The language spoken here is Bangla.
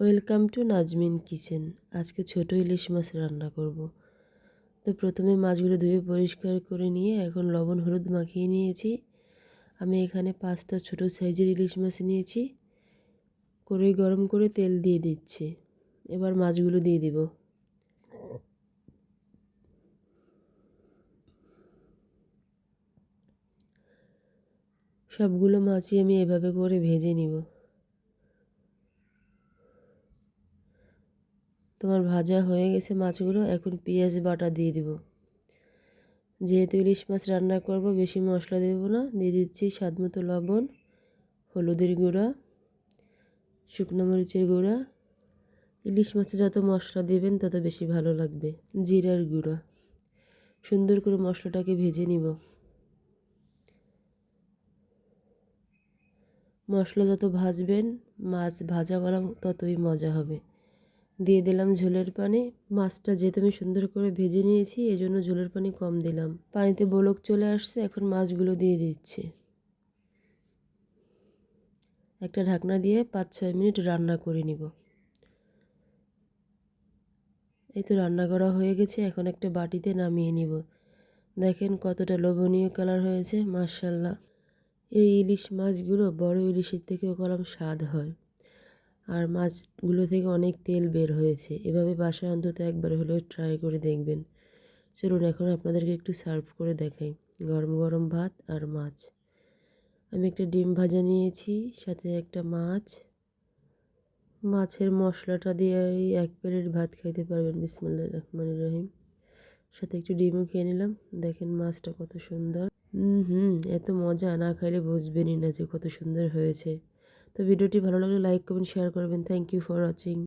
Welcome to Nazmin kitchen. আজকে ছোট ইলিশ মাছ রান্না করব। তো প্রথমে মাছগুলো ধুয়ে পরিষ্কার করে নিয়ে এখন লবণ হলুদ মাখিয়ে নিয়েছি। আমি এখানে 5টা ছোট সাইজের ইলিশ মাছ নিয়েছি। কড়াই গরম করে তেল দিয়ে দিচ্ছি। এবার মাছগুলো দিয়ে দিব। সবগুলো মাছই আমি এভাবে করে ভেজে নিব। তোমার ভাজা হয়ে গেছে মাছগুলো, এখন পেঁয়াজ বাটা দিয়ে দিব। যেহেতু ইলিশ মাছ রান্না করব বেশি মশলা দেব না, দিয়ে দিচ্ছি স্বাদমতো লবণ, হলুদের গুঁড়া, শুকনো মরিচের গুঁড়া। ইলিশ মাছে যত মশলা দেবেন তত বেশি ভালো লাগবে। জিরার গুঁড়া। সুন্দর করে মশলাটাকে ভেজে নিব। মশলা যত ভাজবেন মাছ ভাজা করা ততই মজা হবে। দিয়ে দিলাম ঝোলের পানি। মাছটা যেহেতু আমি সুন্দর করে ভেজে নিয়েছি এজন্য ঝোলের পানি কম দিলাম। পানিতে বলক চলে আসছে, এখন মাছগুলো দিয়ে দিচ্ছি। একটা ঢাকনা দিয়ে 5-6 মিনিট রান্না করে নিব। এই তো রান্না করা হয়ে গেছে, এখন একটা বাটিতে নামিয়ে নিব। দেখেন কতটা লোভনীয় কালার হয়েছে, মাশাআল্লাহ। এই ইলিশ মাছগুলো বড় ইলিশের থেকেও কম স্বাদ হয়, আর মাছগুলো থেকে অনেক তেল বের হয়েছে। এভাবে বাসায় অন্তত একবার হলেও ট্রাই করে দেখবেন। চলুন এখন আপনাদেরকে একটু সার্ভ করে দেখাই। গরম গরম ভাত আর মাছ। আমি একটা ডিম ভাজা নিয়েছি, সাথে একটা মাছ। মাছের মশলাটা দিয়ে এই 1 প্লেট ভাত খাইতে পারবেন। বিসমিল্লাহির রহমানির রহিম। সাথে একটু ডিমও খেয়ে নিলাম। দেখেন মাছটা কত সুন্দর। এত মজা, না খাইলে বুঝবেনই না যে কত সুন্দর হয়েছে। তো ভিডিওটি ভালো লাগলে লাইক কমেন্ট শেয়ার করবেন। Thank you for watching.